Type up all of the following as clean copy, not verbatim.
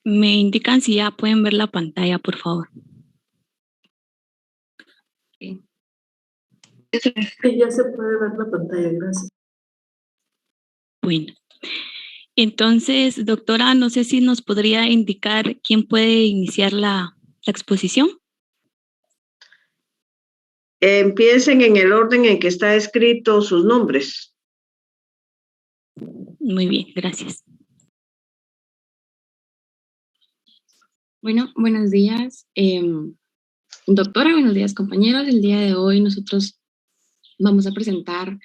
Me indican si ya pueden ver la pantalla, por favor. Sí, ya se puede ver la pantalla, gracias. Bueno, entonces, doctora, no sé si nos podría indicar quién puede iniciar la exposición. Empiecen en el orden en que está escrito sus nombres. Muy bien, gracias. Bueno, buenos días, doctora, buenos días, compañeros. El día de hoy nosotros vamos a presentar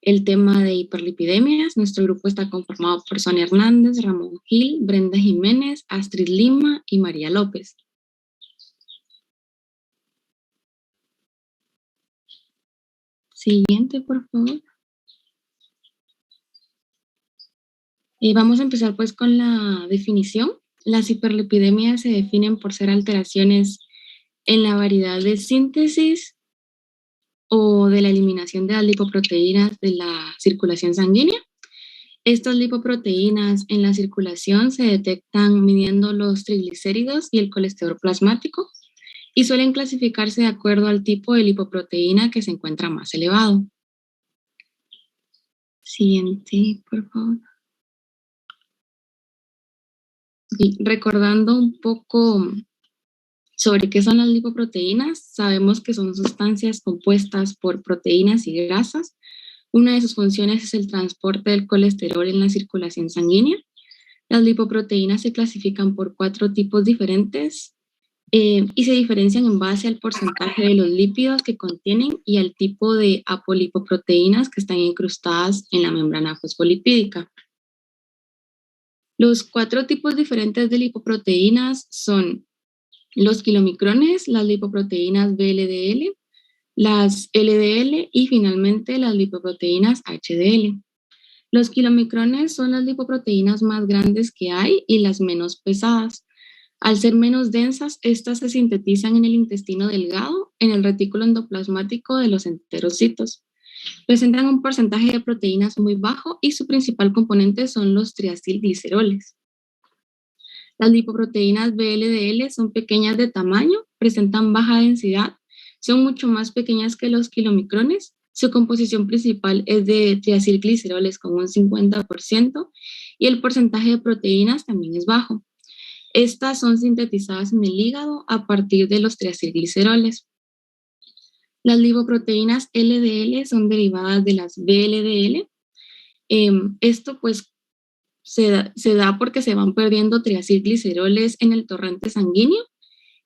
el tema de hiperlipidemias. Nuestro grupo está conformado por Sonia Hernández, Ramón Gil, Brenda Jiménez, Astrid Lima y María López. Siguiente, por favor. Vamos a empezar pues con la definición. Las hiperlipidemias se definen por ser alteraciones en la variedad de síntesis o de la eliminación de las lipoproteínas de la circulación sanguínea. Estas lipoproteínas en la circulación se detectan midiendo los triglicéridos y el colesterol plasmático y suelen clasificarse de acuerdo al tipo de lipoproteína que se encuentra más elevado. Siguiente, por favor. Y recordando un poco sobre qué son las lipoproteínas, sabemos que son sustancias compuestas por proteínas y grasas. Una de sus funciones es el transporte del colesterol en la circulación sanguínea. Las lipoproteínas se clasifican por 4 tipos diferentes y se diferencian en base al porcentaje de los lípidos que contienen y al tipo de apolipoproteínas que están incrustadas en la membrana fosfolipídica. Los 4 tipos diferentes de lipoproteínas son los kilomicrones, las lipoproteínas VLDL, las LDL y finalmente las lipoproteínas HDL. Los kilomicrones son las lipoproteínas más grandes que hay y las menos pesadas. Al ser menos densas, estas se sintetizan en el intestino delgado, en el retículo endoplasmático de los enterocitos. Presentan un porcentaje de proteínas muy bajo y su principal componente son los triacilgliceroles. Las lipoproteínas VLDL son pequeñas de tamaño, presentan baja densidad, son mucho más pequeñas que los kilomicrones. Su composición principal es de triacilgliceroles con un 50% y el porcentaje de proteínas también es bajo. Estas son sintetizadas en el hígado a partir de los triacilgliceroles. Las lipoproteínas LDL son derivadas de las VLDL. Esto pues se da porque se van perdiendo triacilgliceroles en el torrente sanguíneo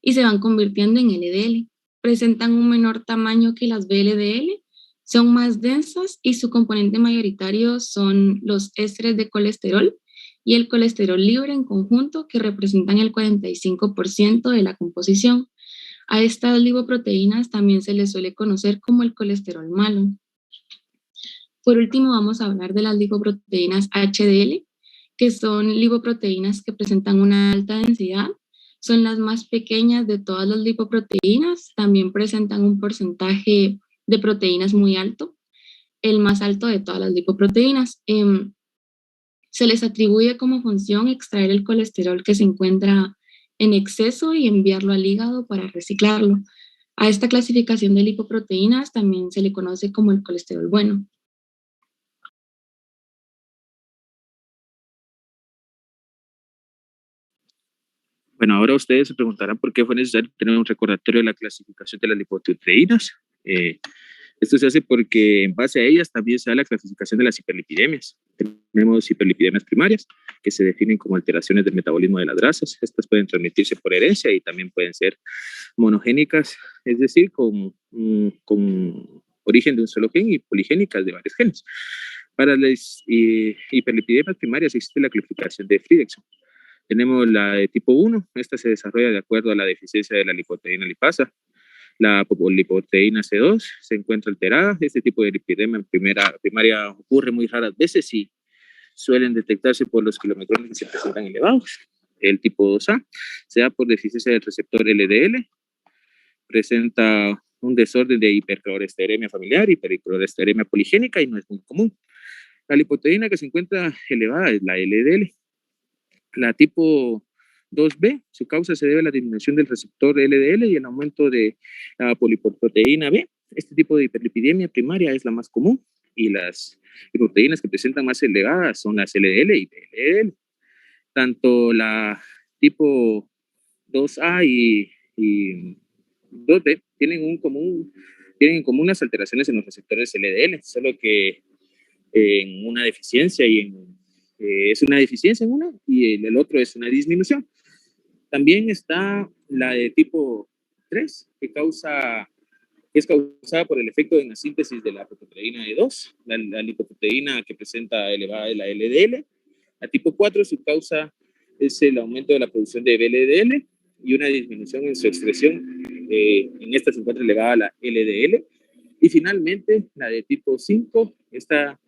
y se van convirtiendo en LDL. Presentan un menor tamaño que las VLDL, son más densas y su componente mayoritario son los ésteres de colesterol y el colesterol libre en conjunto, que representan el 45% de la composición. A estas lipoproteínas también se les suele conocer como el colesterol malo. Por último, vamos a hablar de las lipoproteínas HDL, que son lipoproteínas que presentan una alta densidad, son las más pequeñas de todas las lipoproteínas, también presentan un porcentaje de proteínas muy alto, el más alto de todas las lipoproteínas. Se les atribuye como función extraer el colesterol que se encuentra en exceso y enviarlo al hígado para reciclarlo. A esta clasificación de lipoproteínas también se le conoce como el colesterol bueno. Bueno, ahora ustedes se preguntarán por qué fue necesario tener un recordatorio de la clasificación de las lipoproteínas. Esto se hace porque en base a ellas también se da la clasificación de las hiperlipidemias. Tenemos hiperlipidemias primarias, que se definen como alteraciones del metabolismo de las grasas. Estas pueden transmitirse por herencia y también pueden ser monogénicas, es decir, con origen de un solo gen, y poligénicas de varios genes. Para las hiperlipidemias primarias existe la clasificación de Fridexon. Tenemos la de tipo 1, esta se desarrolla de acuerdo a la deficiencia de la lipoproteína lipasa. La lipoproteína C2 se encuentra alterada. Este tipo de lipidemia primaria ocurre muy raras veces y suelen detectarse por los kilomicrones que se presentan elevados. El tipo 2A se da por deficiencia del receptor LDL, presenta un desorden de hipercloresteremia familiar, hipercloresteremia poligénica y no es muy común. La lipoproteína que se encuentra elevada es la LDL. La tipo 2B, su causa se debe a la disminución del receptor LDL y el aumento de la poliproteína B. Este tipo de hiperlipidemia primaria es la más común y las proteínas que presentan más elevadas son las LDL y VLDL. Tanto la tipo 2A y 2B tienen en común las alteraciones en los receptores LDL, solo que en una deficiencia es una deficiencia en una y el otro es una disminución. También está la de tipo 3, que es causada por el efecto de la síntesis de la lipoproteína E2, la lipoproteína que presenta elevada es la LDL. La tipo 4, su causa es el aumento de la producción de VLDL y una disminución en su excreción. En esta se encuentra elevada la LDL. Y finalmente, la de tipo 5, esta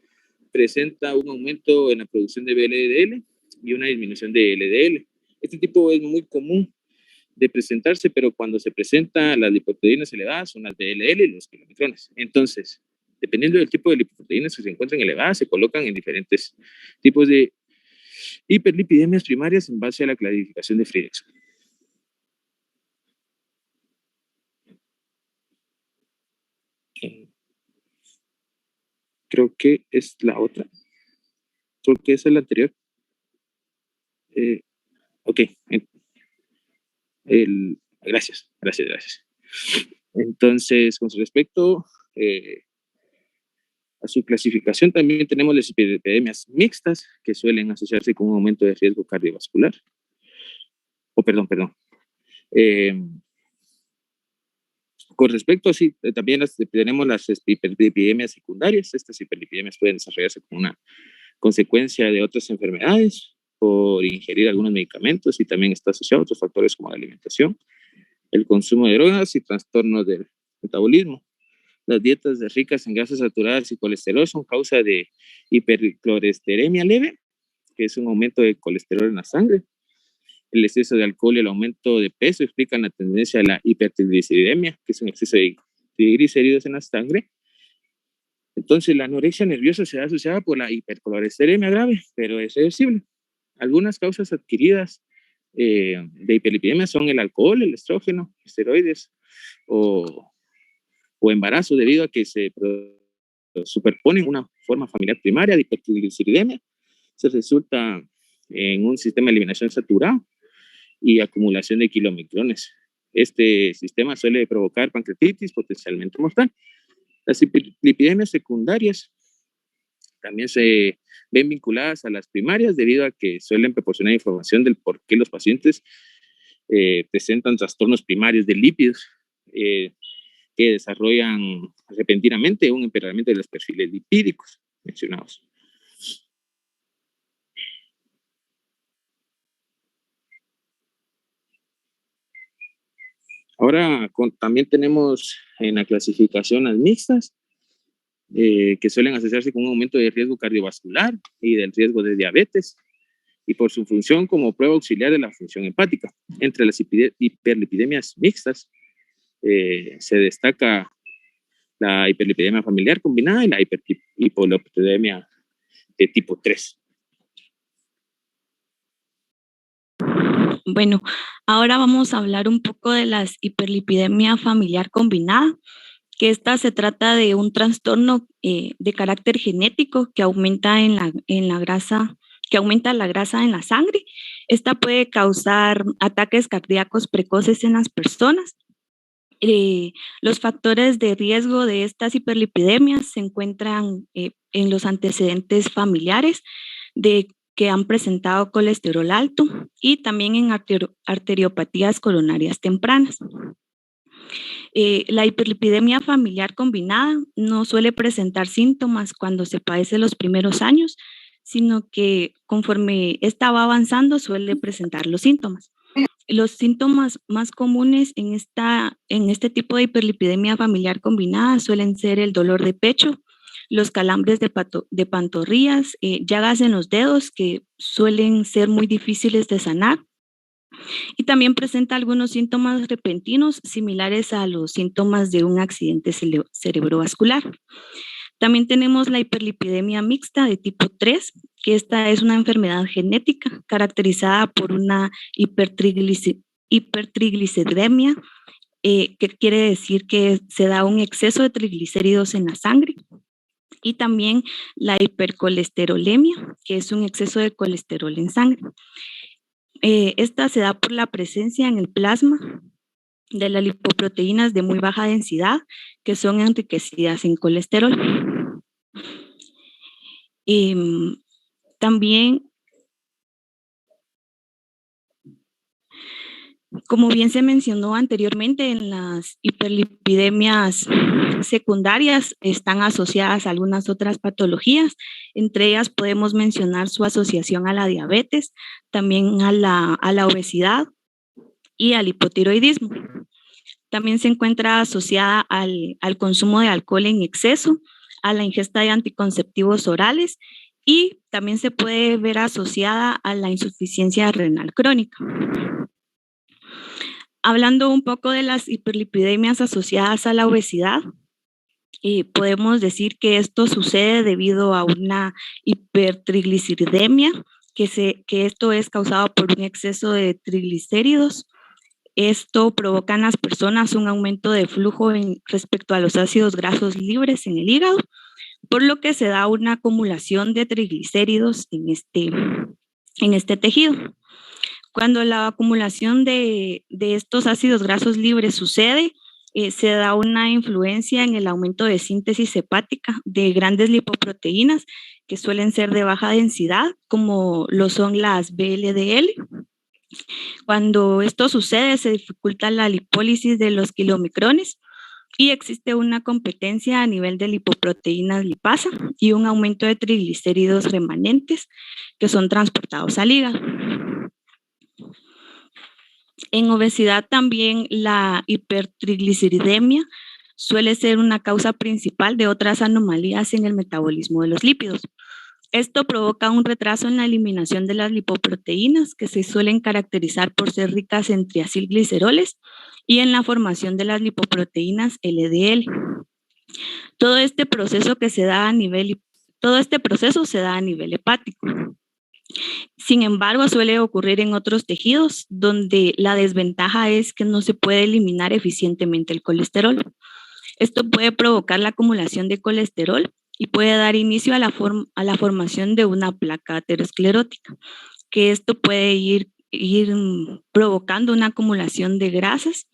presenta un aumento en la producción de VLDL y una disminución de LDL. Este tipo es muy común de presentarse, pero cuando se presenta las lipoproteínas elevadas son las de LDL y los kilomicrones. Entonces, dependiendo del tipo de lipoproteínas que se encuentran elevadas, se colocan en diferentes tipos de hiperlipidemias primarias en base a la clasificación de Friedrichsen. Creo que es la otra. Creo que esa es la anterior. Ok. Gracias. Entonces, con respecto a su clasificación, también tenemos las hiperlipidemias mixtas, que suelen asociarse con un aumento de riesgo cardiovascular. Con respecto a sí, también tenemos las hiperlipidemias secundarias. Estas hiperlipidemias pueden desarrollarse como una consecuencia de otras enfermedades por ingerir algunos medicamentos y también está asociado a otros factores como la alimentación, el consumo de drogas y trastornos del metabolismo. Las dietas ricas en grasas saturadas y colesterol son causa de hipercolesterolemia leve, que es un aumento de colesterol en la sangre. El exceso de alcohol y el aumento de peso explican la tendencia a la hipertrigliceridemia, que es un exceso de triglicéridos en la sangre. Entonces, la anorexia nerviosa se da asociada por la hipercolesterolemia grave, pero es reversible. Algunas causas adquiridas de hiperlipidemia son el alcohol, el estrógeno, esteroides o embarazo, debido a que se superponen una forma familiar primaria de hipertrigliceridemia. Se resulta en un sistema de eliminación saturado y acumulación de kilomicrones. Este sistema suele provocar pancreatitis potencialmente mortal. Las hiperlipidemias secundarias también se ven vinculadas a las primarias debido a que suelen proporcionar información del por qué los pacientes presentan trastornos primarios de lípidos que desarrollan repentinamente un empeoramiento de los perfiles lipídicos mencionados. Ahora también tenemos en la clasificación las mixtas, que suelen asociarse con un aumento de riesgo cardiovascular y del riesgo de diabetes, y por su función como prueba auxiliar de la función hepática. Entre las hiperlipidemias mixtas se destaca la hiperlipidemia familiar combinada y la hipolipidemia de tipo 3. Bueno, ahora vamos a hablar un poco de la hiperlipidemia familiar combinada, que esta se trata de un trastorno de carácter genético que aumenta la grasa en la sangre. Esta puede causar ataques cardíacos precoces en las personas. Los factores de riesgo de estas hiperlipidemias se encuentran en los antecedentes familiares de que han presentado colesterol alto y también en arteriopatías coronarias tempranas. La hiperlipidemia familiar combinada no suele presentar síntomas cuando se padece los primeros años, sino que conforme esta va avanzando suele presentar los síntomas. Los síntomas más comunes en este tipo de hiperlipidemia familiar combinada suelen ser el dolor de pecho, los calambres de pantorrillas, llagas en los dedos que suelen ser muy difíciles de sanar, y también presenta algunos síntomas repentinos similares a los síntomas de un accidente cerebrovascular. También tenemos la hiperlipidemia mixta de tipo 3, que esta es una enfermedad genética caracterizada por una hipertrigliceridemia, que quiere decir que se da un exceso de triglicéridos en la sangre, y también la hipercolesterolemia, que es un exceso de colesterol en sangre. Esta se da por la presencia en el plasma de las lipoproteínas de muy baja densidad, que son enriquecidas en colesterol. También, como bien se mencionó anteriormente, en las hiperlipidemias secundarias están asociadas a algunas otras patologías. Entre ellas podemos mencionar su asociación a la diabetes, también a la obesidad y al hipotiroidismo. También se encuentra asociada al consumo de alcohol en exceso, a la ingesta de anticonceptivos orales, y también se puede ver asociada a la insuficiencia renal crónica. Hablando un poco de las hiperlipidemias asociadas a la obesidad, podemos decir que esto sucede debido a una hipertrigliceridemia, que esto es causado por un exceso de triglicéridos. Esto provoca en las personas un aumento de flujo respecto a los ácidos grasos libres en el hígado, por lo que se da una acumulación de triglicéridos en este tejido. Cuando la acumulación de estos ácidos grasos libres sucede, se da una influencia en el aumento de síntesis hepática de grandes lipoproteínas que suelen ser de baja densidad, como lo son las VLDL. Cuando esto sucede, se dificulta la lipólisis de los kilomicrones y existe una competencia a nivel de lipoproteínas lipasa y un aumento de triglicéridos remanentes que son transportados al hígado. En obesidad también la hipertrigliceridemia suele ser una causa principal de otras anomalías en el metabolismo de los lípidos. Esto provoca un retraso en la eliminación de las lipoproteínas, que se suelen caracterizar por ser ricas en triacilgliceroles, y en la formación de las lipoproteínas LDL. Todo este proceso se da a nivel hepático. Sin embargo, suele ocurrir en otros tejidos donde la desventaja es que no se puede eliminar eficientemente el colesterol. Esto puede provocar la acumulación de colesterol y puede dar inicio a la formación de una placa aterosclerótica, que esto puede ir provocando una acumulación de grasas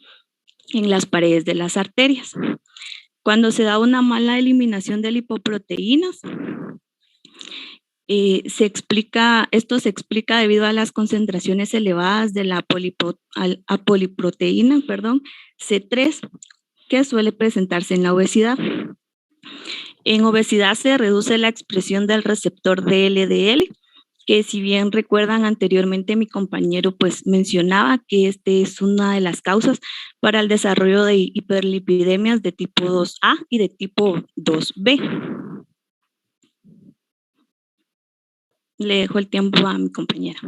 en las paredes de las arterias. Cuando se da una mala eliminación de lipoproteínas, esto se explica debido a las concentraciones elevadas de la apoliproteína, C3, que suele presentarse en la obesidad. En obesidad se reduce la expresión del receptor de LDL, que si bien recuerdan anteriormente mi compañero pues mencionaba que este es una de las causas para el desarrollo de hiperlipidemias de tipo 2A y de tipo 2B. Le dejo el tiempo a mi compañera.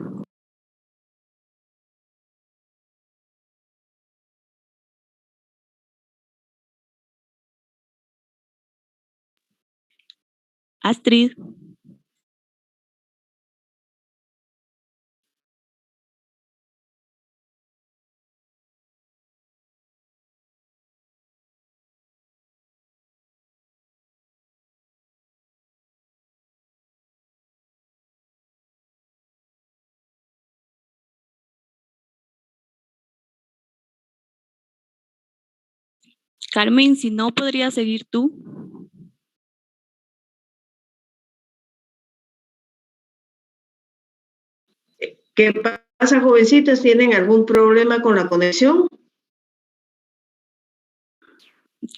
Astrid. Carmen, si no, ¿podrías seguir tú? ¿Qué pasa, jovencitas? ¿Tienen algún problema con la conexión?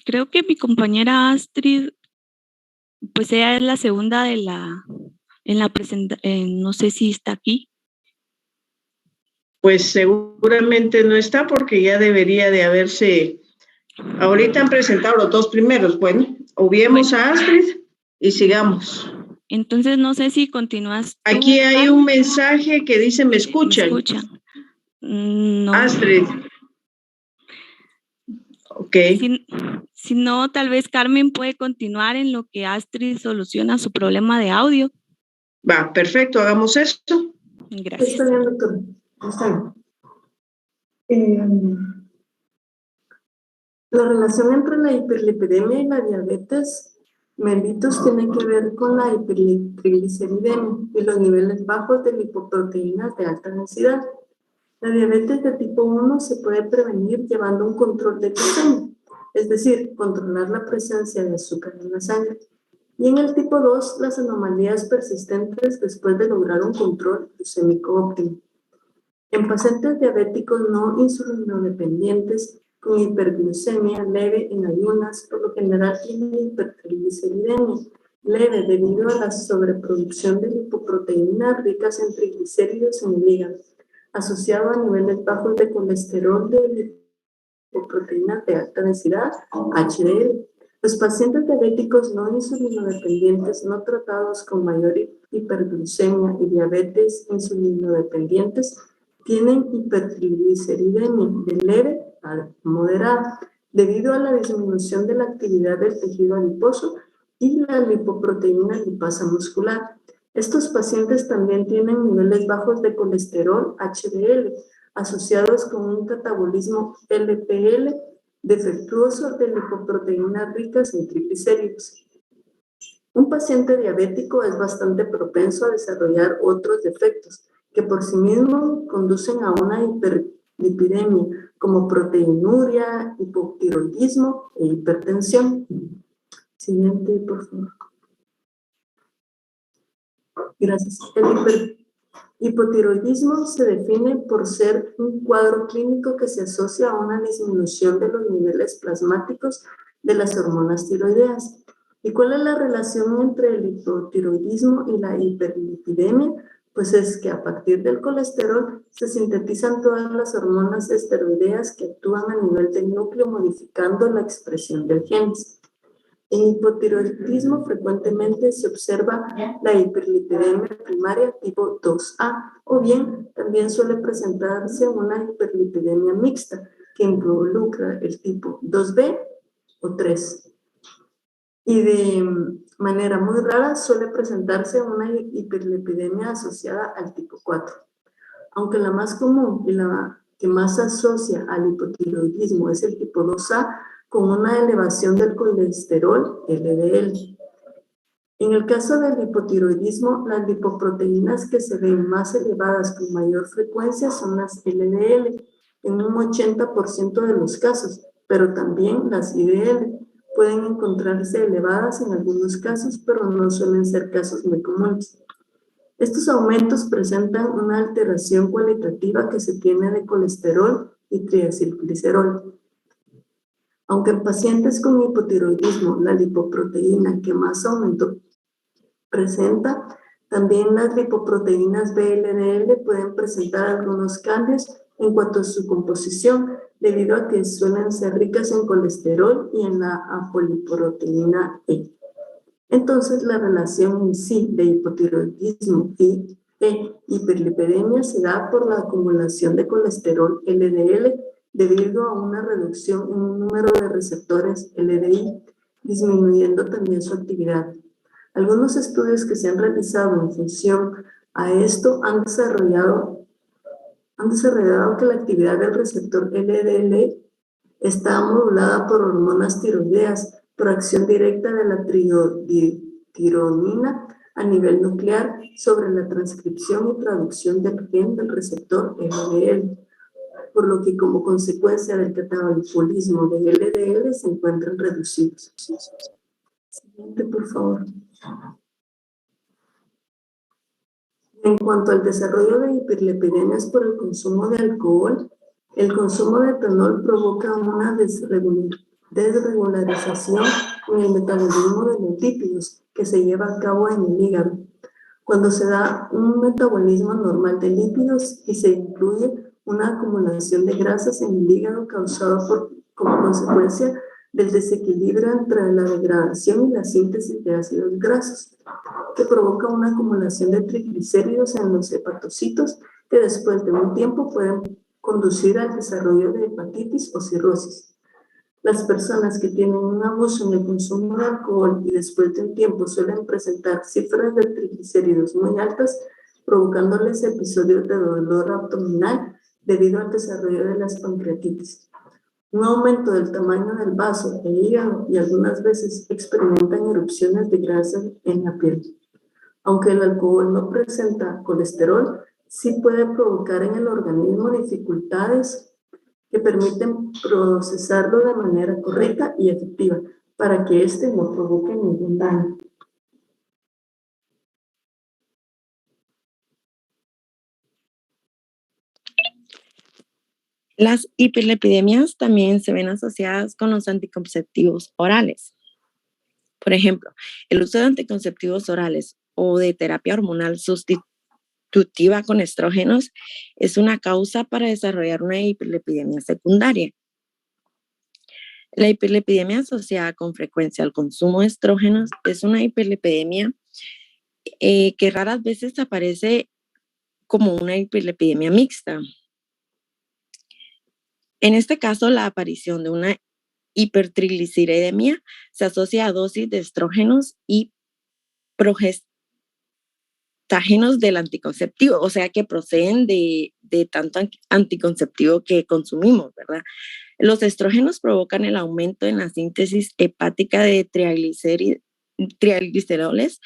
Creo que mi compañera Astrid, pues ella es la segunda en la presentación, no sé si está aquí. Pues seguramente no está porque ya debería de haberse. Ahorita han presentado los dos primeros. Bueno, obviemos a Astrid y sigamos. Entonces no sé si continúas. Aquí hay un mensaje que dice ¿me escuchan? ¿Me escuchan? No. Astrid. Ok. Si no, tal vez Carmen puede continuar en lo que Astrid soluciona su problema de audio. Va, perfecto, hagamos esto. Gracias. Está bien, doctor. Está bien. La relación entre la hiperlipidemia y la diabetes mellitus tiene que ver con la hipertrigliceridemia y los niveles bajos de lipoproteínas de alta densidad. La diabetes de tipo 1 se puede prevenir llevando un control de glucemia, es decir, controlar la presencia de azúcar en la sangre. Y en el tipo 2, las anomalías persistentes después de lograr un control glucémico óptimo. En pacientes diabéticos no insulinodependientes con hiperglucemia leve en ayunas, por lo general tienen hipertrigliceridemia leve debido a la sobreproducción de lipoproteínas ricas en triglicéridos en el hígado, asociado a niveles bajos de colesterol de lipoproteínas de alta densidad, HDL. Los pacientes diabéticos no insulinodependientes no tratados con mayor hiperglucemia y diabetes insulinodependientes tienen hipertrigliceridemia de leve a moderada debido a la disminución de la actividad del tejido adiposo y la lipoproteína lipasa muscular. Estos pacientes también tienen niveles bajos de colesterol HDL asociados con un catabolismo LPL defectuoso de lipoproteínas ricas en triglicéridos. Un paciente diabético es bastante propenso a desarrollar otros defectos que por sí mismos conducen a una hiperlipidemia, como proteinuria, hipotiroidismo e hipertensión. Siguiente, por favor. Gracias. El hipotiroidismo se define por ser un cuadro clínico que se asocia a una disminución de los niveles plasmáticos de las hormonas tiroideas. ¿Y cuál es la relación entre el hipotiroidismo y la hiperlipidemia? Pues es que a partir del colesterol se sintetizan todas las hormonas esteroideas que actúan a nivel del núcleo modificando la expresión del genes. En hipotiroidismo frecuentemente se observa la hiperlipidemia primaria tipo 2A o bien también suele presentarse una hiperlipidemia mixta que involucra el tipo 2B o 3. Y de manera muy rara suele presentarse una hiperlipidemia asociada al tipo 4. Aunque la más común y la que más se asocia al hipotiroidismo es el tipo 2A, con una elevación del colesterol LDL. En el caso del hipotiroidismo, las lipoproteínas que se ven más elevadas con mayor frecuencia son las LDL, en un 80% de los casos, pero también las IDL pueden encontrarse elevadas en algunos casos, pero no suelen ser casos muy comunes. Estos aumentos presentan una alteración cualitativa que se tiene de colesterol y triacilglicerol. Aunque en pacientes con hipotiroidismo la lipoproteína que más aumento presenta, también las lipoproteínas VLDL pueden presentar algunos cambios en cuanto a su composición, debido a que suelen ser ricas en colesterol y en la apolipoproteína E. Entonces, la relación en sí de hipotiroidismo y hiperlipidemia se da por la acumulación de colesterol LDL debido a una reducción en un número de receptores LDI, disminuyendo también su actividad. Algunos estudios que se han realizado en función a esto han desarrollado que la actividad del receptor LDL está modulada por hormonas tiroideas por acción directa de la tironina a nivel nuclear sobre la transcripción y traducción del gen del receptor LDL, por lo que como consecuencia del catabolismo de LDL se encuentran reducidos. Siguiente, por favor. En cuanto al desarrollo de hiperlipidemias por el consumo de alcohol, el consumo de etanol provoca una desregularización en el metabolismo de los lípidos que se lleva a cabo en el hígado. Cuando se da un metabolismo normal de lípidos y se incluye una acumulación de grasas en el hígado causado como consecuencia del desequilibrio entre la degradación y la síntesis de ácidos grasos, que provoca una acumulación de triglicéridos en los hepatocitos que después de un tiempo pueden conducir al desarrollo de hepatitis o cirrosis. Las personas que tienen un abuso en el consumo de alcohol y después de un tiempo suelen presentar cifras de triglicéridos muy altas, provocándoles episodios de dolor abdominal debido al desarrollo de las pancreatitis. Un aumento del tamaño del vaso e hígado y algunas veces experimentan erupciones de grasa en la piel. Aunque el alcohol no presenta colesterol, sí puede provocar en el organismo dificultades que permiten procesarlo de manera correcta y efectiva para que éste no provoque ningún daño. Las hiperlipidemias también se ven asociadas con los anticonceptivos orales. Por ejemplo, el uso de anticonceptivos orales o de terapia hormonal sustitutiva con estrógenos es una causa para desarrollar una hiperlipidemia secundaria. La hiperlipidemia asociada con frecuencia al consumo de estrógenos es una hiperlipidemia que raras veces aparece como una hiperlipidemia mixta. En este caso, la aparición de una hipertrigliceridemia se asocia a dosis de estrógenos y progestágenos del anticonceptivo, o sea que proceden de tanto anticonceptivo que consumimos, ¿verdad? Los estrógenos provocan el aumento en la síntesis hepática de trigliceroles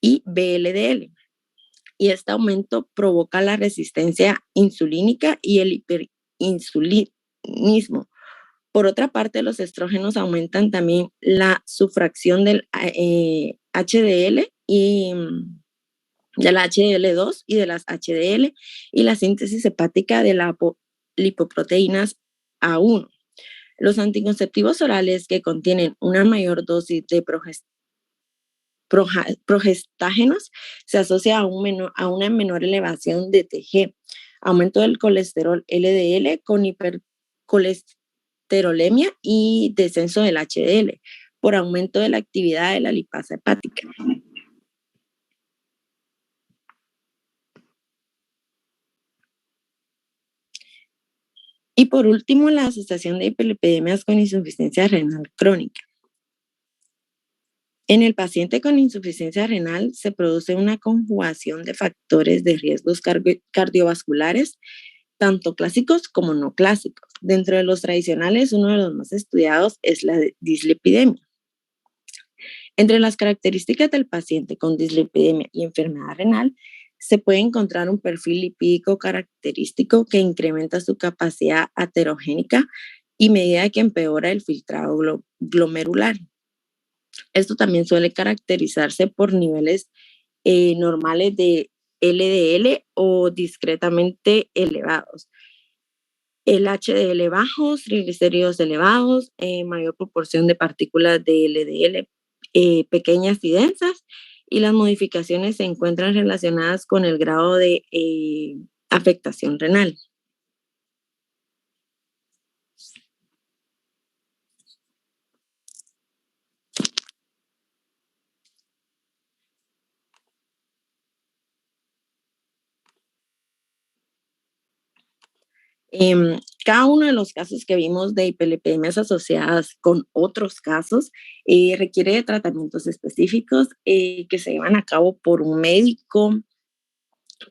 y VLDL. Y este aumento provoca la resistencia insulínica y el hiperinsulinismo. Por otra parte, los estrógenos aumentan también la sufracción del HDL y de la HDL2 y de las HDL y la síntesis hepática de las lipoproteínas A1. Los anticonceptivos orales que contienen una mayor dosis de progestágenos se asocia a una menor elevación de TG, aumento del colesterol LDL con hipercolesterolemia y descenso del HDL por aumento de la actividad de la lipasa hepática. Y por último, la asociación de hiperlipidemias con insuficiencia renal crónica. En el paciente con insuficiencia renal se produce una conjugación de factores de riesgos cardiovasculares, tanto clásicos como no clásicos. Dentro de los tradicionales, uno de los más estudiados es la dislipidemia. Entre las características del paciente con dislipidemia y enfermedad renal, se puede encontrar un perfil lipídico característico que incrementa su capacidad aterogénica y medida que empeora el filtrado glomerular. Esto también suele caracterizarse por niveles normales de LDL o discretamente elevados. El HDL bajos, triglicéridos elevados, mayor proporción de partículas de LDL pequeñas y densas, y las modificaciones se encuentran relacionadas con el grado de afectación renal. Cada uno de los casos que vimos de hiperlipidemias asociadas con otros casos requiere de tratamientos específicos que se llevan a cabo por un médico,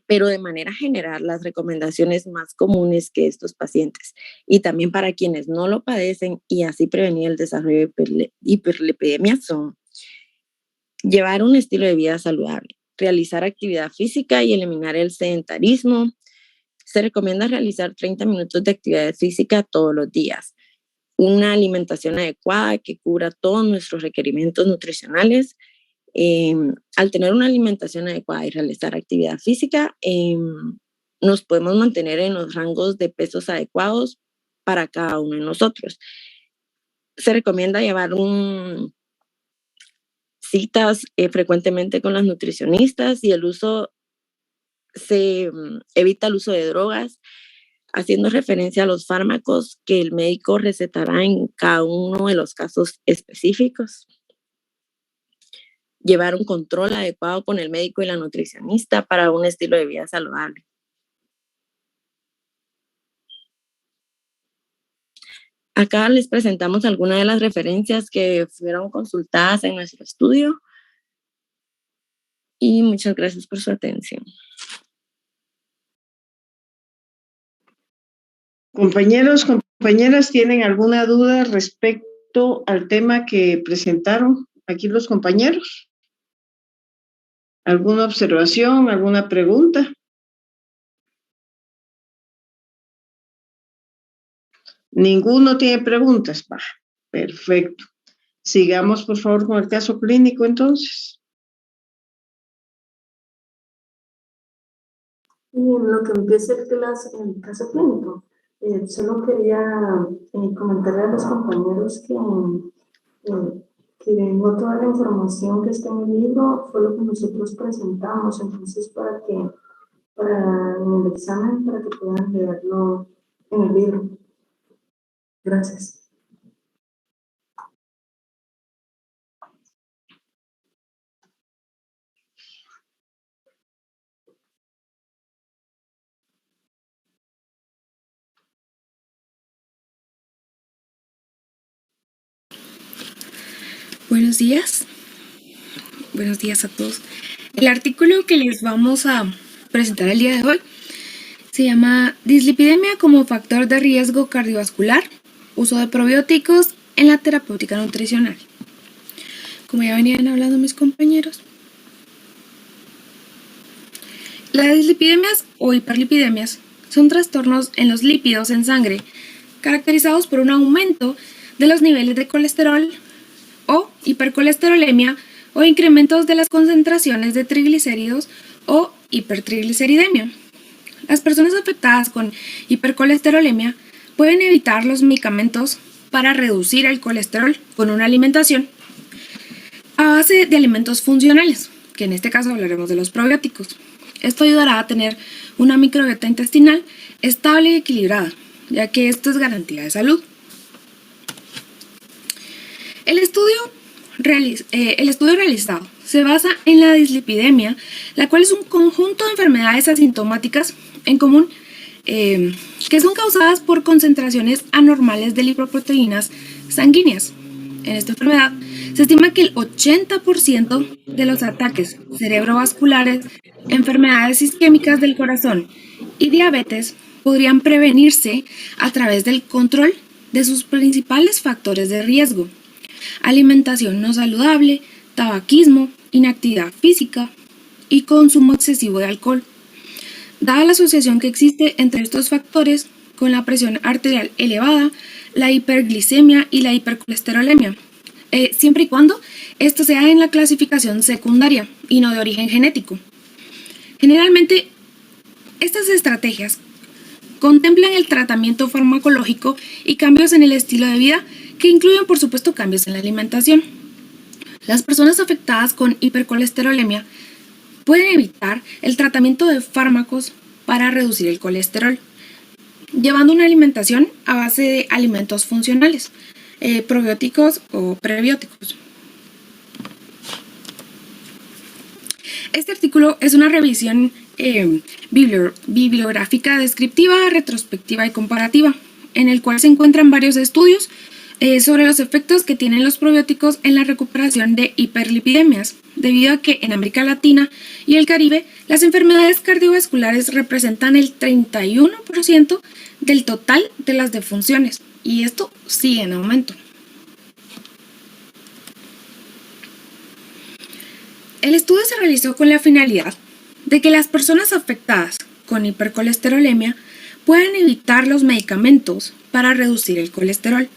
pero de manera general las recomendaciones más comunes que estos pacientes y también para quienes no lo padecen y así prevenir el desarrollo de hiperlipidemia son llevar un estilo de vida saludable, realizar actividad física y eliminar el sedentarismo. Se recomienda realizar 30 minutos de actividad física todos los días. Una alimentación adecuada que cubra todos nuestros requerimientos nutricionales. Al tener una alimentación adecuada y realizar actividad física, nos podemos mantener en los rangos de pesos adecuados para cada uno de nosotros. Se recomienda llevar citas frecuentemente con las nutricionistas y se evita el uso de drogas, haciendo referencia a los fármacos que el médico recetará en cada uno de los casos específicos. Llevar un control adecuado con el médico y la nutricionista para un estilo de vida saludable. Acá les presentamos algunas de las referencias que fueron consultadas en nuestro estudio y muchas gracias por su atención. Compañeros, compañeras, ¿tienen alguna duda respecto al tema que presentaron aquí los compañeros? ¿Alguna observación, alguna pregunta? Ninguno tiene preguntas. Va, perfecto. Sigamos, por favor, con el caso clínico, entonces. Y en lo que empieza el caso clínico, solo quería comentarle a los compañeros que no toda la información que está en el libro fue lo que nosotros presentamos, entonces para en el examen, para que puedan leerlo en el libro. Gracias. Buenos días. Buenos días a todos. El artículo que les vamos a presentar el día de hoy se llama Dislipidemia como factor de riesgo cardiovascular, uso de probióticos en la terapéutica nutricional. Como ya venían hablando mis compañeros, las dislipidemias o hiperlipidemias son trastornos en los lípidos en sangre caracterizados por un aumento de los niveles de colesterol o hipercolesterolemia o incrementos de las concentraciones de triglicéridos o hipertrigliceridemia. Las personas afectadas con hipercolesterolemia pueden evitar los medicamentos para reducir el colesterol con una alimentación a base de alimentos funcionales, que en este caso hablaremos de los probióticos. Esto ayudará a tener una microbiota intestinal estable y equilibrada, ya que esto es garantía de salud. El estudio realizado se basa en la dislipidemia, la cual es un conjunto de enfermedades asintomáticas en común que son causadas por concentraciones anormales de lipoproteínas sanguíneas. En esta enfermedad se estima que el 80% de los ataques cerebrovasculares, enfermedades isquémicas del corazón y diabetes podrían prevenirse a través del control de sus principales factores de riesgo: alimentación no saludable, tabaquismo, inactividad física y consumo excesivo de alcohol. Dada la asociación que existe entre estos factores con la presión arterial elevada, la hiperglicemia y la hipercolesterolemia, siempre y cuando esto sea en la clasificación secundaria y no de origen genético. Generalmente, estas estrategias contemplan el tratamiento farmacológico y cambios en el estilo de vida que incluyen, por supuesto, cambios en la alimentación. Las personas afectadas con hipercolesterolemia pueden evitar el tratamiento de fármacos para reducir el colesterol, llevando una alimentación a base de alimentos funcionales, probióticos o prebióticos. Este artículo es una revisión bibliográfica descriptiva, retrospectiva y comparativa, en el cual se encuentran varios estudios sobre los efectos que tienen los probióticos en la recuperación de hiperlipidemias, debido a que en América Latina y el Caribe las enfermedades cardiovasculares representan el 31% del total de las defunciones, y esto sigue en aumento. El estudio se realizó con la finalidad de que las personas afectadas con hipercolesterolemia puedan evitar los medicamentos para reducir el colesterol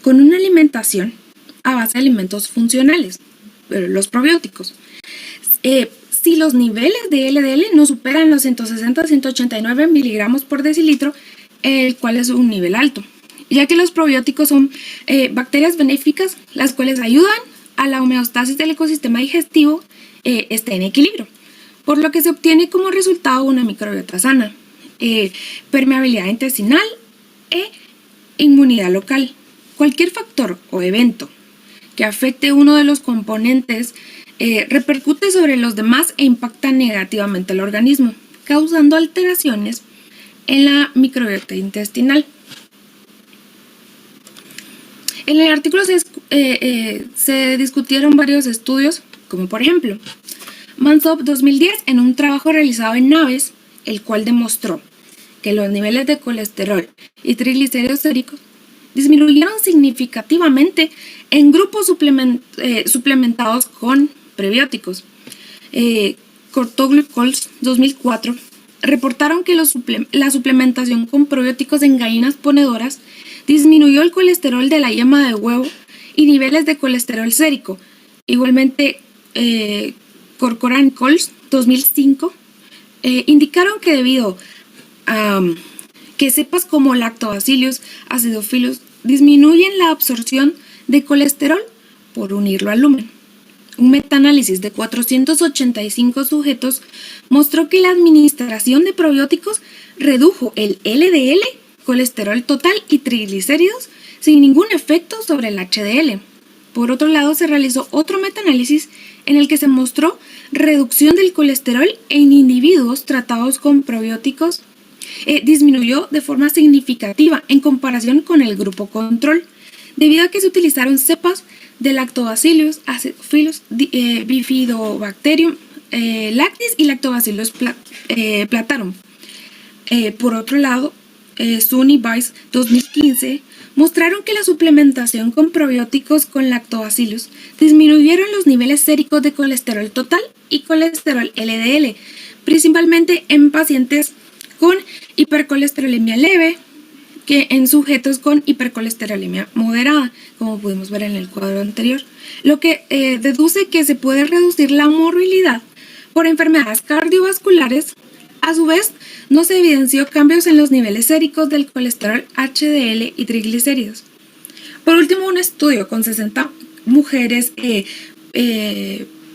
con una alimentación a base de alimentos funcionales, los probióticos. Si los niveles de LDL no superan los 160 a 189 miligramos por decilitro, el cual es un nivel alto, ya que los probióticos son bacterias benéficas, las cuales ayudan a la homeostasis del ecosistema digestivo esté en equilibrio, por lo que se obtiene como resultado una microbiota sana, permeabilidad intestinal e inmunidad local. Cualquier factor o evento que afecte uno de los componentes repercute sobre los demás e impacta negativamente al organismo, causando alteraciones en la microbiota intestinal. En el artículo se discutieron varios estudios, como por ejemplo, Mansop 2010 en un trabajo realizado en aves, el cual demostró que los niveles de colesterol y triglicéridos séricos disminuyeron significativamente en grupos suplementados con prebióticos. Cortoglu-Coles 2004 reportaron que la suplementación con probióticos en gallinas ponedoras disminuyó el colesterol de la yema de huevo y niveles de colesterol sérico. Igualmente, Corcoran-Coles 2005 indicaron que debido a que cepas como Lactobacillus acidophilus disminuyen la absorción de colesterol por unirlo al lumen. Un metaanálisis de 485 sujetos mostró que la administración de probióticos redujo el LDL, colesterol total y triglicéridos sin ningún efecto sobre el HDL. Por otro lado, se realizó otro metaanálisis en el que se mostró reducción del colesterol en individuos tratados con probióticos. Disminuyó de forma significativa en comparación con el grupo control, debido a que se utilizaron cepas de Lactobacillus acidophilus, Bifidobacterium lactis y Lactobacillus plantarum. Por otro lado, Sun y Weiss 2015 mostraron que la suplementación con probióticos con Lactobacillus disminuyeron los niveles séricos de colesterol total y colesterol LDL, principalmente en pacientes con hipercolesterolemia leve que en sujetos con hipercolesterolemia moderada, como pudimos ver en el cuadro anterior, lo que deduce que se puede reducir la morbilidad por enfermedades cardiovasculares. A su vez, no se evidenció cambios en los niveles séricos del colesterol HDL y triglicéridos. Por último, un estudio con 60 mujeres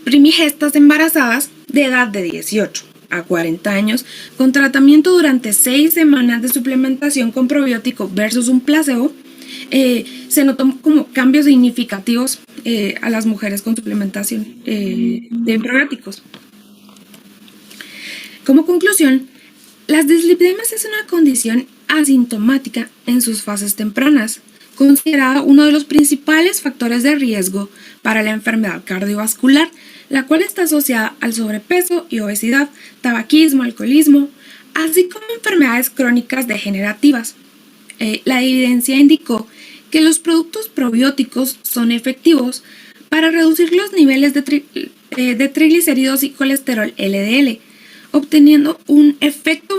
primigestas embarazadas de edad de 18 a 40 años con tratamiento durante 6 semanas de suplementación con probiótico versus un placebo, se notó como cambios significativos a las mujeres con suplementación de probióticos. Como conclusión, las dislipidemias es una condición asintomática en sus fases tempranas, considerada uno de los principales factores de riesgo para la enfermedad cardiovascular, la cual está asociada al sobrepeso y obesidad, tabaquismo, alcoholismo, así como enfermedades crónicas degenerativas. La evidencia indicó que los productos probióticos son efectivos para reducir los niveles de triglicéridos y colesterol LDL, obteniendo un efecto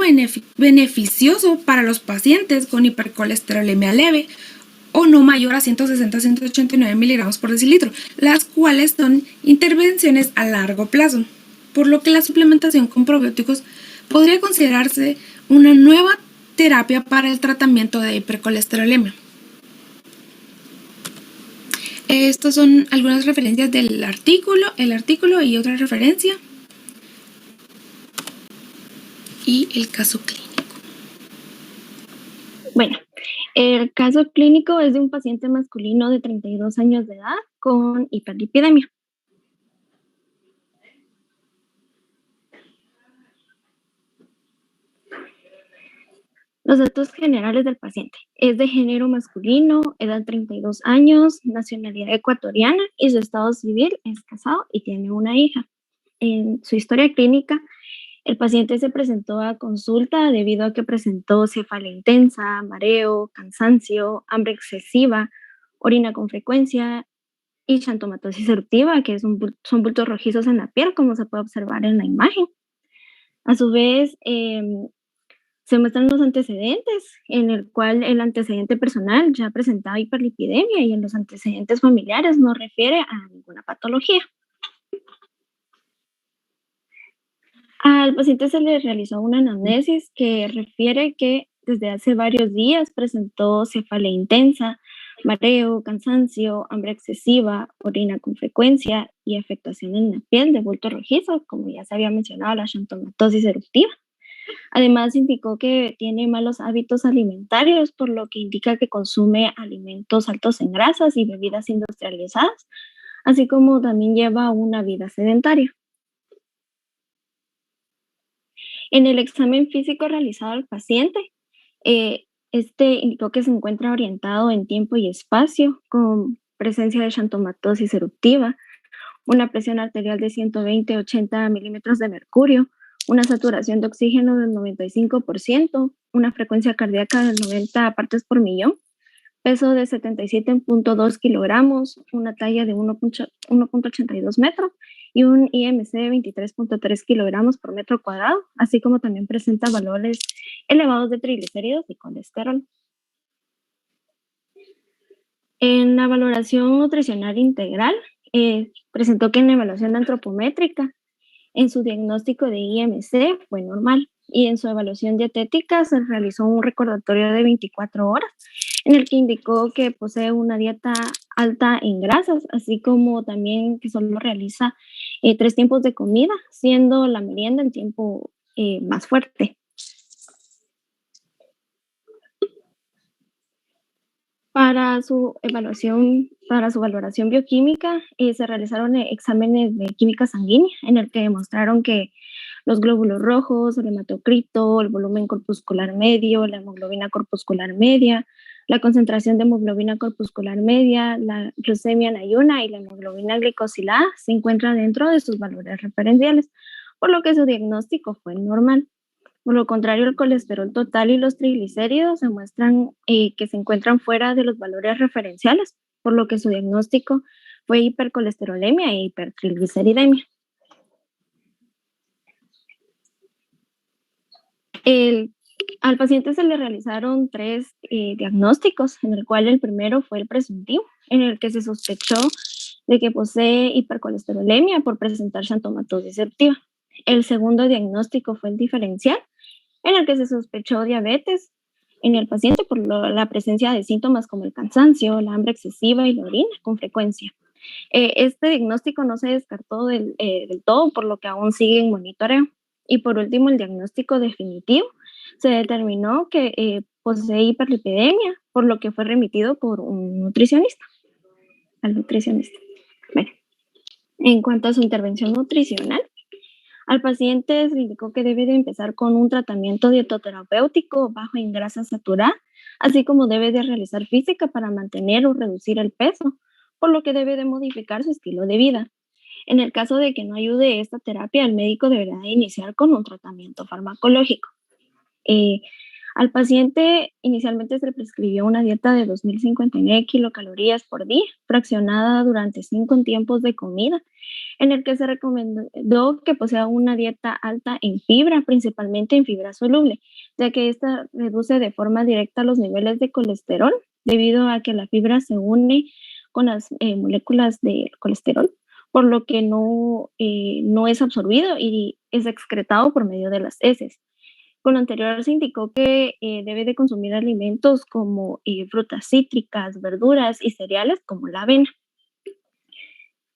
beneficioso para los pacientes con hipercolesterolemia leve o no mayor a 160-189 miligramos por decilitro, las cuales son intervenciones a largo plazo, por lo que la suplementación con probióticos podría considerarse una nueva terapia para el tratamiento de hipercolesterolemia. Estas son algunas referencias del artículo, el artículo y otra referencia. Y el caso clínico. Bueno, el caso clínico es de un paciente masculino de 32 años de edad con hiperlipidemia. Los datos generales del paciente. Es de género masculino, edad 32 años, nacionalidad ecuatoriana y su estado civil es casado y tiene una hija. En su historia clínica, el paciente se presentó a consulta debido a que presentó cefalea intensa, mareo, cansancio, hambre excesiva, orina con frecuencia y xantomatosis eruptiva, que son bultos rojizos en la piel, como se puede observar en la imagen. A su vez, se muestran los antecedentes, en el cual el antecedente personal ya presentaba hiperlipidemia y en los antecedentes familiares no refiere a ninguna patología. Al paciente se le realizó una anamnesis que refiere que desde hace varios días presentó cefalea intensa, mareo, cansancio, hambre excesiva, orina con frecuencia y afectación en la piel de bulto rojizo, como ya se había mencionado, la xantomatosis eruptiva. Además, indicó que tiene malos hábitos alimentarios, por lo que indica que consume alimentos altos en grasas y bebidas industrializadas, así como también lleva una vida sedentaria. En el examen físico realizado al paciente, Este indicó que se encuentra orientado en tiempo y espacio, con presencia de xantomatosis eruptiva, una presión arterial de 120-80 milímetros de mercurio, una saturación de oxígeno del 95%, una frecuencia cardíaca de 90 partes por millón, peso de 77.2 kilogramos, una talla de 1.82 metros y un IMC de 23.3 kilogramos por metro cuadrado, así como también presenta valores elevados de triglicéridos y colesterol. En la valoración nutricional integral, presentó que en la evaluación antropométrica, en su diagnóstico de IMC fue normal y en su evaluación dietética se realizó un recordatorio de 24 horas en el que indicó que posee una dieta alta en grasas, así como también que solo realiza 3 tiempos de comida, siendo la merienda el tiempo más fuerte. Para su valoración bioquímica, se realizaron exámenes de química sanguínea en el que demostraron que los glóbulos rojos, el hematocrito, el volumen corpuscular medio, la hemoglobina corpuscular media, la concentración de hemoglobina corpuscular media, la glucemia en ayuna y la hemoglobina glicosilada se encuentran dentro de sus valores referenciales, por lo que su diagnóstico fue normal. Por lo contrario, el colesterol total y los triglicéridos se muestran que se encuentran fuera de los valores referenciales, por lo que su diagnóstico fue hipercolesterolemia e hipertrigliceridemia. Al paciente se le realizaron 3 diagnósticos, en el cual el primero fue el presuntivo, en el que se sospechó de que posee hipercolesterolemia por presentar xantomatosis eruptiva. El segundo diagnóstico fue el diferencial, en el que se sospechó diabetes en el paciente por la presencia de síntomas como el cansancio, la hambre excesiva y la orina con frecuencia. Este diagnóstico no se descartó del todo, por lo que aún sigue en monitoreo. Y por último, el diagnóstico definitivo se determinó que posee hiperlipidemia, por lo que fue remitido por un nutricionista, al nutricionista. Bueno, en cuanto a su intervención nutricional, al paciente se le indicó que debe de empezar con un tratamiento dietoterapéutico bajo en grasa saturada, así como debe de realizar física para mantener o reducir el peso, por lo que debe de modificar su estilo de vida. En el caso de que no ayude esta terapia, el médico deberá iniciar con un tratamiento farmacológico. Al paciente inicialmente se le prescribió una dieta de 2.059 kilocalorías por día, fraccionada durante 5 tiempos de comida, en el que se recomendó que posea una dieta alta en fibra, principalmente en fibra soluble, ya que esta reduce de forma directa los niveles de colesterol, debido a que la fibra se une con las moléculas de colesterol, por lo que no es absorbido y es excretado por medio de las heces. Con lo anterior se indicó que debe de consumir alimentos como frutas cítricas, verduras y cereales como la avena.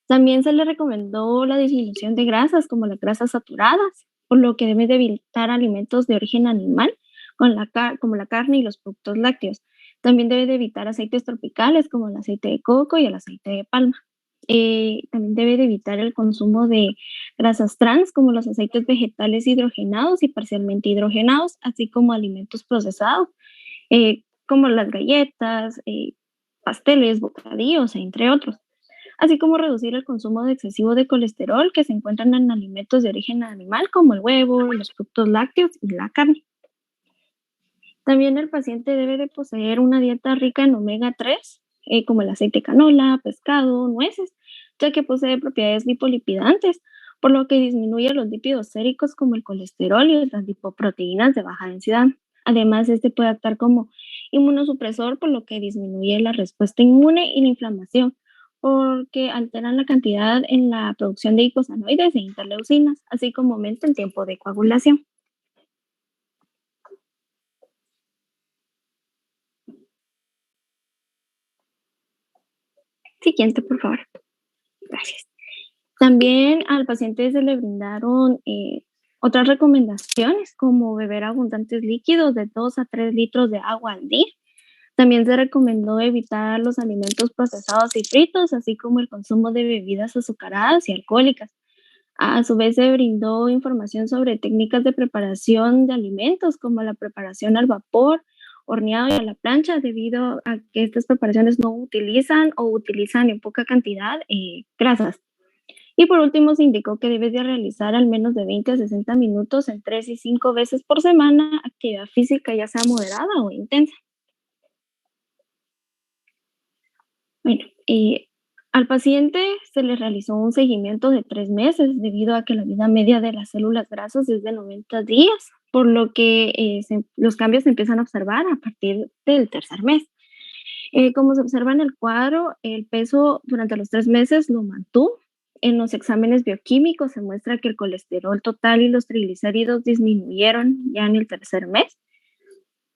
También se le recomendó la disminución de grasas como las grasas saturadas, por lo que debe de evitar alimentos de origen animal como la carne y los productos lácteos. También debe de evitar aceites tropicales como el aceite de coco y el aceite de palma. También debe de evitar el consumo de grasas trans como los aceites vegetales hidrogenados y parcialmente hidrogenados, así como alimentos procesados como las galletas, pasteles, bocadillos, entre otros, así como reducir el consumo de excesivo de colesterol que se encuentran en alimentos de origen animal como el huevo, los productos lácteos y la carne. También el paciente debe de poseer una dieta rica en omega 3, como el aceite de canola, pescado, nueces, ya que posee propiedades lipolipidantes, por lo que disminuye los lípidos séricos como el colesterol y las lipoproteínas de baja densidad. Además, este puede actuar como inmunosupresor, por lo que disminuye la respuesta inmune y la inflamación, porque alteran la cantidad en la producción de icosanoides e interleucinas, así como aumenta el tiempo de coagulación. Siguiente, por favor. Gracias. También al paciente se le brindaron otras recomendaciones, como beber abundantes líquidos de 2 a 3 litros de agua al día. También se recomendó evitar los alimentos procesados y fritos, así como el consumo de bebidas azucaradas y alcohólicas. A su vez, se brindó información sobre técnicas de preparación de alimentos, como la preparación al vapor horneado y a la plancha, debido a que estas preparaciones no utilizan o utilizan en poca cantidad grasas. Y por último, se indicó que debes de realizar al menos de 20 a 60 minutos en 3 y 5 veces por semana actividad física, ya sea moderada o intensa. Bueno, al paciente se le realizó un seguimiento de 3 meses debido a que la vida media de las células grasas es de 90 días, por lo que los cambios se empiezan a observar a partir del tercer mes. Como se observa en el cuadro, el peso durante los 3 meses lo mantuvo. En los exámenes bioquímicos se muestra que el colesterol total y los triglicéridos disminuyeron ya en el tercer mes.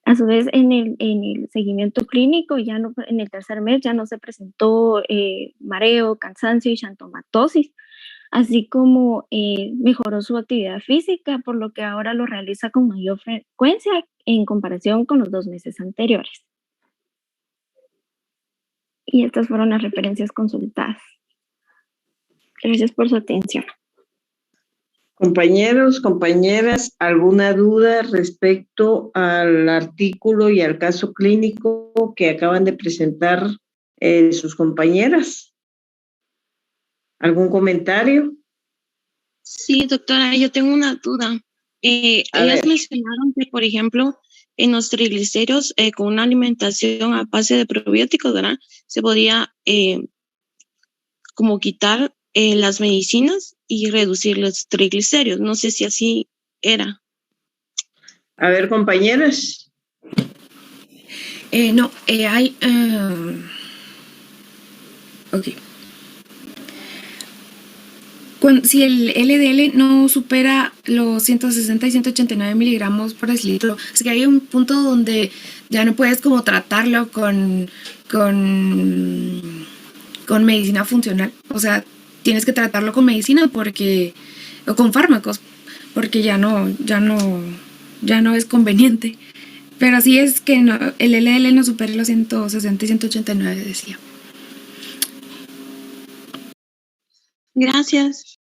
A su vez, en el seguimiento clínico, en el tercer mes ya no se presentó mareo, cansancio y xantomatosis, así como mejoró su actividad física, por lo que ahora lo realiza con mayor frecuencia en comparación con los 2 meses anteriores. Y estas fueron las referencias consultadas. Gracias por su atención. Compañeros, compañeras, ¿alguna duda respecto al artículo y al caso clínico que acaban de presentar sus compañeras? ¿Algún comentario? Sí, doctora, yo tengo una duda. Ellas mencionaron que, por ejemplo, en los triglicéridos, con una alimentación a base de probióticos, ¿verdad? Se podía como quitar las medicinas y reducir los triglicéridos. No sé si así era. A ver, compañeras. No, hay... ok. Si el LDL no supera los 160 y 189 miligramos por decilitro, es que hay un punto donde ya no puedes como tratarlo con medicina funcional. O sea, tienes que tratarlo con medicina o con fármacos, porque ya no es conveniente. Pero así es que no, el LDL no supere los 160 y 189, decía. Gracias.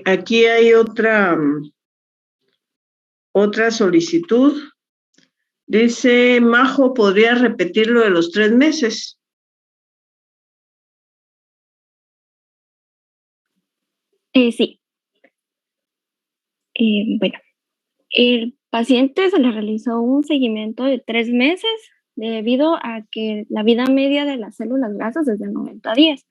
Aquí hay otra solicitud. Dice, Majo, ¿podría repetir lo de los 3 meses? Sí. Bueno, el paciente se le realizó un seguimiento de 3 meses debido a que la vida media de las células grasas es de 90 días,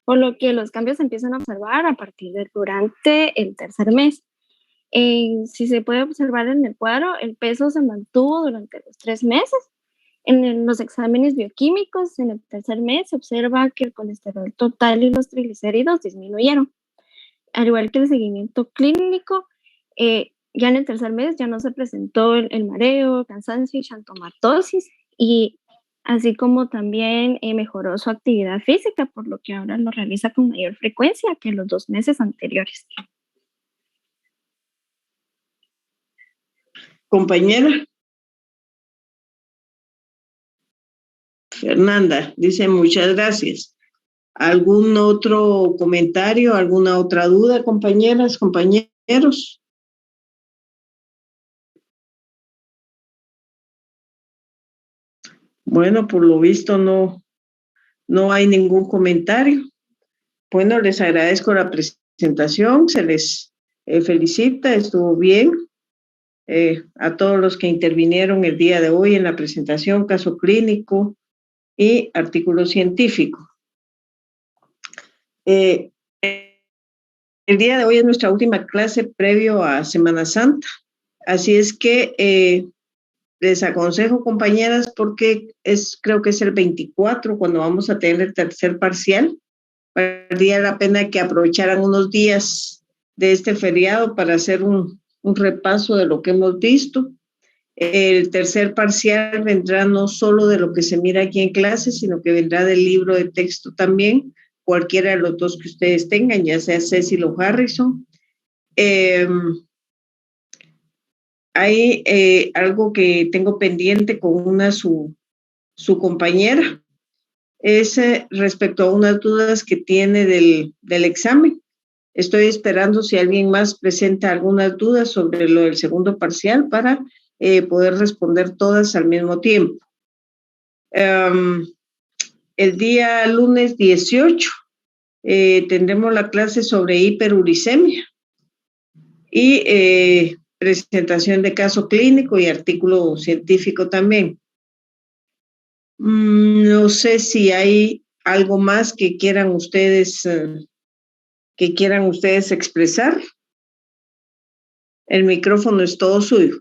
por lo que los cambios se empiezan a observar a partir de durante el tercer mes. Si se puede observar en el cuadro, el peso se mantuvo durante los 3 meses. En los exámenes bioquímicos, en el tercer mes, se observa que el colesterol total y los triglicéridos disminuyeron. Al igual que el seguimiento clínico, ya en el tercer mes ya no se presentó el mareo, cansancio y xantomatosis, y así como también mejoró su actividad física, por lo que ahora lo realiza con mayor frecuencia que en los 2 meses anteriores. Compañera. Fernanda dice, muchas gracias. ¿Algún otro comentario, alguna otra duda, compañeras, compañeros? Bueno, por lo visto no hay ningún comentario. Bueno, les agradezco la presentación, se les felicita, estuvo bien. A todos los que intervinieron el día de hoy en la presentación, caso clínico y artículo científico. El día de hoy es nuestra última clase previo a Semana Santa, así es que les aconsejo, compañeras, porque creo que es el 24 cuando vamos a tener el tercer parcial. Valdría la pena que aprovecharan unos días de este feriado para hacer un repaso de lo que hemos visto. El tercer parcial vendrá no solo de lo que se mira aquí en clase, sino que vendrá del libro de texto también, cualquiera de los dos que ustedes tengan, ya sea Cecil o Harrison. Hay algo que tengo pendiente con su compañera, es respecto a unas dudas que tiene del examen. Estoy esperando si alguien más presenta algunas dudas sobre lo del segundo parcial para poder responder todas al mismo tiempo. El día lunes 18 tendremos la clase sobre hiperuricemia y presentación de caso clínico y artículo científico también. No sé si hay algo más que quieran ustedes expresar. El micrófono es todo suyo.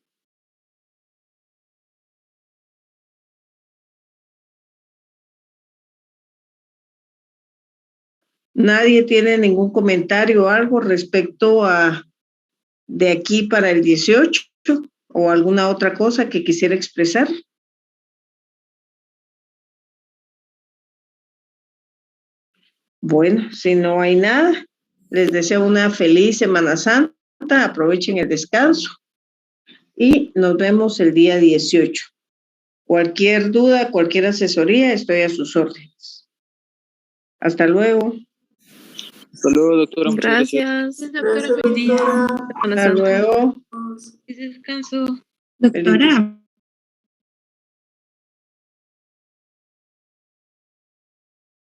¿Nadie tiene ningún comentario o algo respecto a de aquí para el 18 o alguna otra cosa que quisiera expresar? Bueno, si no hay nada, les deseo una feliz Semana Santa, aprovechen el descanso y nos vemos el día 18. Cualquier duda, cualquier asesoría, estoy a sus órdenes. Hasta luego. Hasta luego, doctora. Gracias. Gracias, doctora. Hasta luego. Descanso. Doctora.